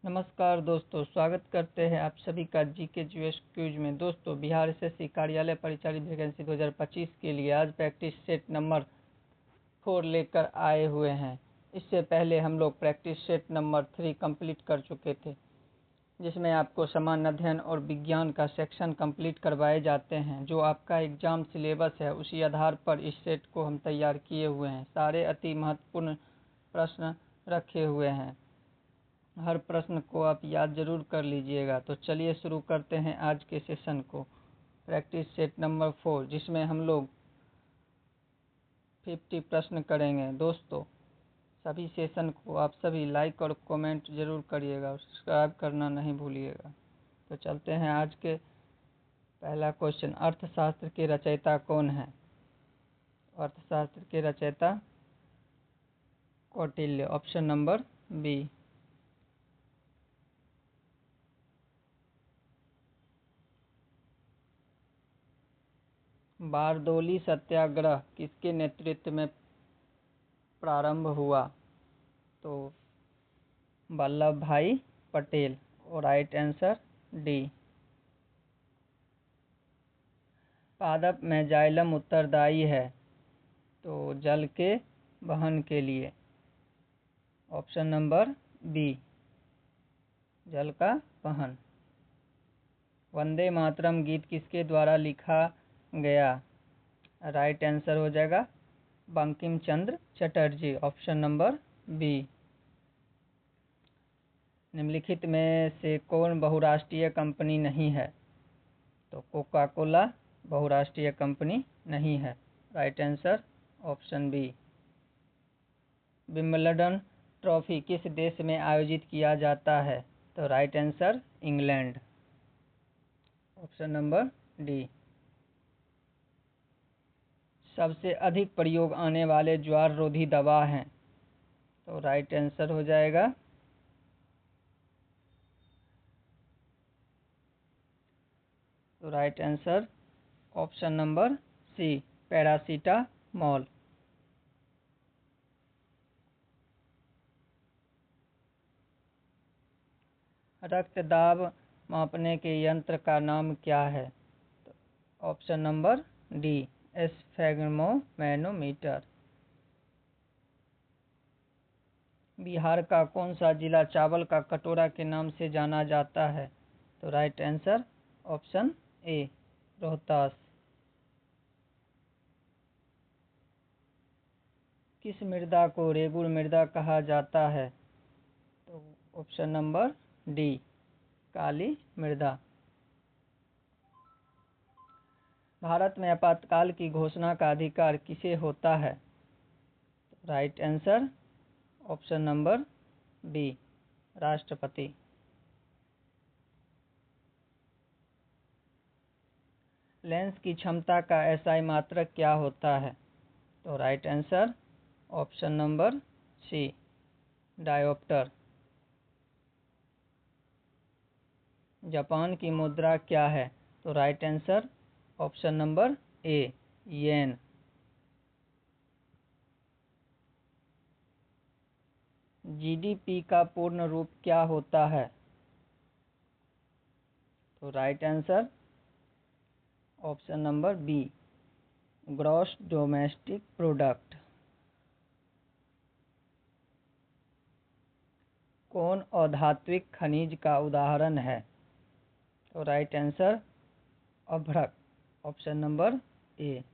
नमस्कार दोस्तों, स्वागत करते हैं आप सभी का जीके जीएस क्विज में। दोस्तों, बिहार एसएससी कार्यालय परिचारी वैकेंसी 2025 के लिए आज प्रैक्टिस सेट नंबर 4 लेकर आए हुए हैं। इससे पहले हम लोग प्रैक्टिस सेट नंबर 3 कंप्लीट कर चुके थे, जिसमें आपको सामान्य अध्ययन और विज्ञान का सेक्शन कंप्लीट करवाए जाते हैं। जो आपका एग्जाम सिलेबस है उसी आधार पर इस सेट को हम तैयार किए हुए हैं। सारे अति महत्वपूर्ण प्रश्न रखे हुए हैं, हर प्रश्न को आप याद जरूर कर लीजिएगा। तो चलिए शुरू करते हैं आज के सेशन को, प्रैक्टिस सेट नंबर 4, जिसमें हम लोग 50 प्रश्न करेंगे। दोस्तों, सभी सेशन को आप सभी लाइक और कमेंट जरूर करिएगा और सब्सक्राइब करना नहीं भूलिएगा। तो चलते हैं आज के पहला क्वेश्चन। अर्थशास्त्र के रचयिता कौन है? अर्थशास्त्र के रचयिता Kautilya, option number B. Bardoli Satyagraha किसके नेतृत्व में प्रारंभ हुआ? तो वल्लभ भाई पटेल, और राइट आंसर डी। पादप में जाइलम उत्तरदायी है, तो जल के वहन के लिए, ऑप्शन नंबर बी, जल का वहन। वंदे मातरम गीत किसके द्वारा लिखा गया? राइट आंसर हो जाएगा Bankim Chandra Chatterjee, option number B. निम्नलिखित में से कौन बहुराष्ट्रीय कंपनी नहीं है? तो कोका कोला बहुराष्ट्रीय कंपनी नहीं है, right answer option B. Wimbledon trophy किस देश में आयोजित किया जाता है? तो right answer England, option number D. सबसे अधिक प्रयोग आने वाले ज्वार रोधी दवा हैं? तो राइट आंसर हो जाएगा right answer option number C, paracetamol. रक्त दाब मापने के यंत्र का नाम क्या है? तो ऑप्शन नंबर डी, एस्फेगमोमैनोमीटर। बिहार का कौन सा जिला चावल का कटोरा के नाम से जाना जाता है? तो right answer option A, Rohtas. किस मृदा को रेगुड़ मृदा कहा जाता है? तो ऑप्शन नंबर डी, काली मृदा। भारत में आपातकाल की घोषणा का अधिकार किसे होता है? तो right answer option number B, राष्ट्रपति। लेंस की क्षमता का एसआई मात्रक क्या होता है? तो right answer option number C, dioptre. Japan की मुद्रा क्या है? तो right answer option number A, yen. GDP का पूर्ण रूप क्या होता है? तो right answer option number B, gross domestic product. कौन अधात्विक खनिज का उदाहरण है? तो राइट आंसर अभ्रक, ऑप्शन नंबर ए।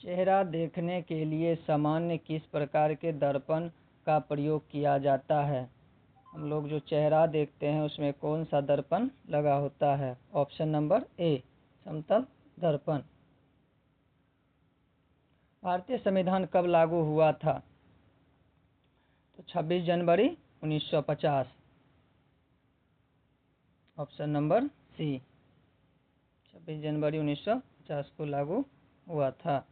चेहरा देखने के लिए सामान्य किस प्रकार के दर्पण का प्रयोग किया जाता है? हम लोग जो चेहरा देखते हैं उसमें कौन सा दर्पण लगा होता है? ऑप्शन नंबर ए, समतल दर्पण। भारतीय संविधान कब लागू हुआ था? तो 26 जनवरी 1950, ऑप्शन नंबर सी, 26 जनवरी 1950 को लागू हुआ था।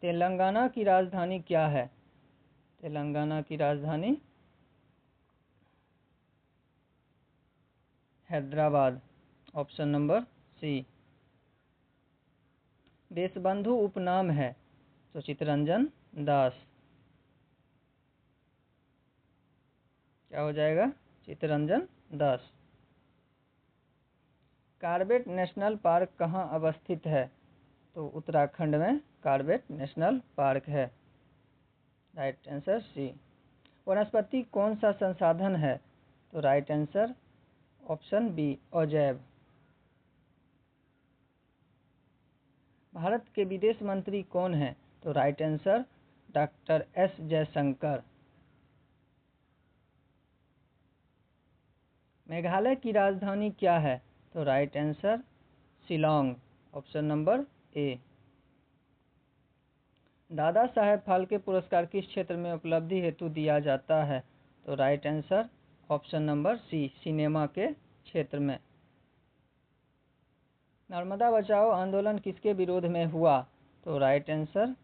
तेलंगाना की राजधानी क्या है? तेलंगाना की राजधानी Hyderabad, option number C. Deshbandhu उपनाम है? तो चित्तरंजन दास। क्या हो जाएगा? Chittaranjan Das. Corbett National Park कहाँ अवस्थित है? तो उत्तराखंड में कॉर्बेट नेशनल पार्क है। Right answer C. वनस्पति कौन सा संसाधन है? तो राइट आंसर ऑप्शन बी अजैव। भारत के विदेश मंत्री कौन है? तो right answer doctor S Jaishankar. Meghalaya की राजधानी क्या है? तो right answer Shillong, option number ए। दादा साहेब फाल्के पुरस्कार किस क्षेत्र में उपलब्धि हेतु दिया जाता है? तो right answer option number C, cinema के क्षेत्र में। नर्मदा बचाओ आंदोलन किसके विरोध में हुआ? तो राइट आंसर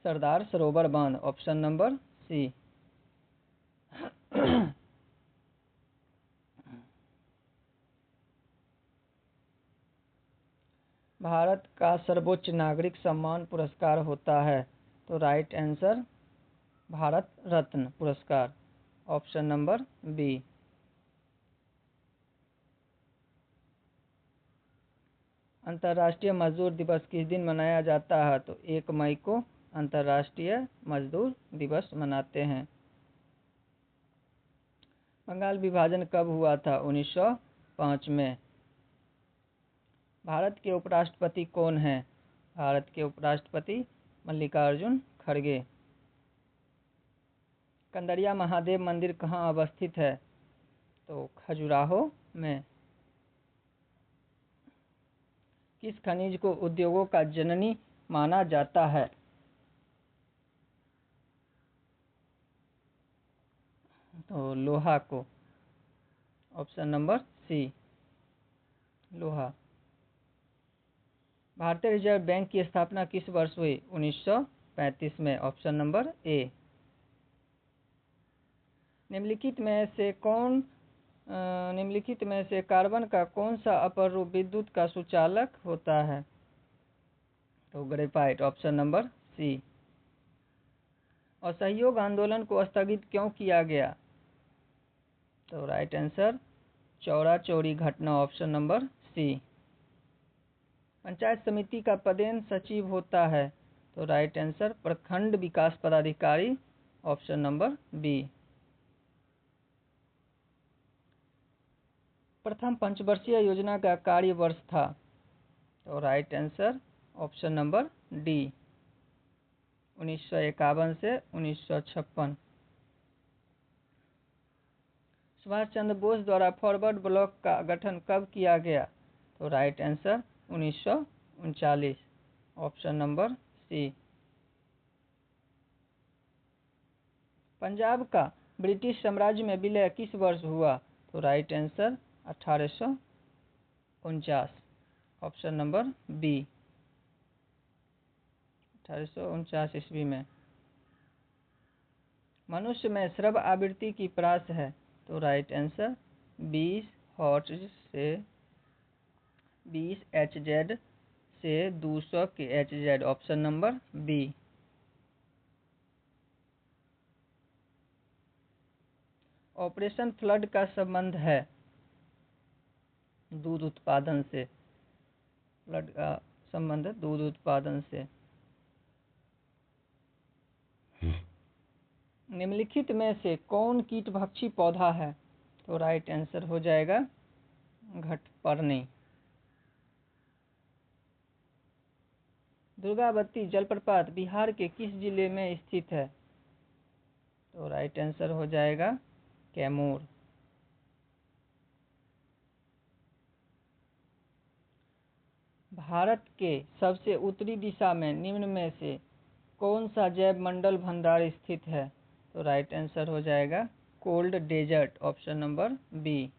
सरदार सरोवर बांध, ऑप्शन नंबर सी। भारत का सर्वोच्च नागरिक सम्मान पुरस्कार होता है? तो राइट आंसर भारत रत्न पुरस्कार, ऑप्शन नंबर बी। अंतर्राष्ट्रीय मजदूर दिवस किस दिन मनाया जाता है? तो 1 मई को अंतर्राष्ट्रीय मजदूर दिवस मनाते हैं। बंगाल विभाजन कब हुआ था? 1905 में। भारत के उपराष्ट्रपति कौन हैं? भारत के उपराष्ट्रपति मल्लिकार्जुन खड़गे। कंदरिया महादेव मंदिर कहाँ अवस्थित है? तो खजुराहो में। किस खनिज को उद्योगों का जननी माना जाता है? तो लोहा को, ऑप्शन नंबर सी, लोहा। भारतीय रिजर्व बैंक की स्थापना किस वर्ष हुई? 1935 में, ऑप्शन नंबर ए। निम्नलिखित में से कार्बन का कौन सा अपर रूप विद्युत का सुचालक होता है? तो ग्रेफाइट, ऑप्शन नंबर सी। असहयोग आंदोलन को स्थगित क्यों किया गया? तो राइट आंसर चौरा चौरी घटना, ऑप्शन नंबर सी। पंचायत समिति का पदेन सचिव होता है? तो राइट आंसर प्रखंड विकास पदाधिकारी, ऑप्शन नंबर बी। प्रथम पंचवर्षीय योजना का कार्य वर्ष था? तो right answer option number D, 1951 से 1956। सुभाष चंद्र बोस द्वारा फॉरवर्ड ब्लॉक का गठन कब किया गया? तो right answer 1939, option number C. Punjab का ब्रिटिश साम्राज्य में विलय किस वर्ष हुआ? तो right answer 1849, option number B, 1849 ईस्वी में। मनुष्य में श्रव्य आवृत्ति की प्रास है? तो राइट आंसर 20 हर्ट्ज से 20 HZ से 200 kHz, option number B. Operation Flood का संबंध है दूध उत्पादन से? फ्लड का संबंध है दूध उत्पादन से। निम्नलिखित में से कौन कीटभक्षी पौधा है? तो राइट आंसर हो जाएगा घटपर्णी। दुर्गावती जलप्रपात बिहार के किस जिले में स्थित है? तो राइट आंसर हो जाएगा कैमूर। भारत के सबसे उत्तरी दिशा में निम्न में से कौन सा जैव मंडल भंडार स्थित है? तो राइट आंसर हो जाएगा cold desert, option number B.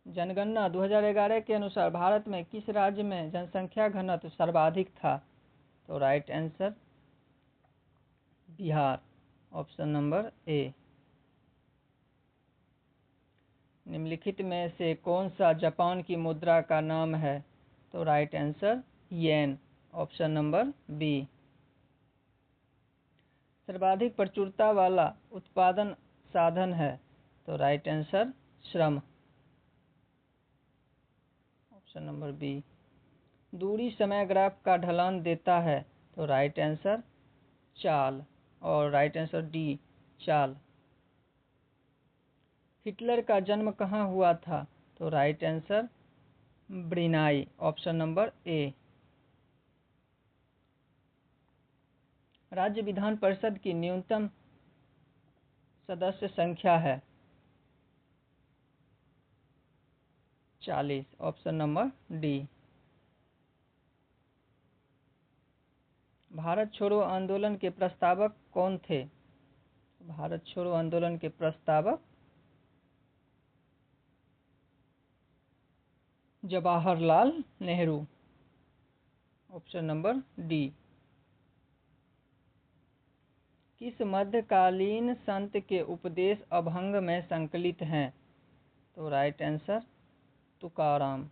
जनगणना 2011 के अनुसार भारत में किस राज्य में जनसंख्या घनत्व सर्वाधिक था? तो right answer Bihar, option number ए। निम्नलिखित में से कौन सा जापान की मुद्रा का नाम है? तो राइट आंसर येन, ऑप्शन नंबर बी। सर्वाधिक प्रचुरता वाला उत्पादन साधन है? तो राइट आंसर श्रम, ऑप्शन नंबर बी। दूरी समय ग्राफ का ढलान देता है? तो राइट आंसर चाल, और राइट आंसर डी चाल। हिटलर का जन्म कहाँ हुआ था? तो right answer Brunei, option number ए। राज्य विधान परिषद की न्यूनतम सदस्य संख्या है? 40, ऑप्शन नंबर डी। भारत छोड़ो आंदोलन के प्रस्तावक कौन थे? भारत छोड़ो आंदोलन के प्रस्तावक Jawaharlal Nehru, option number D. किस मध्यकालीन संत के उपदेश अभंग में संकलित हैं? तो राइट आंसर तुकाराम,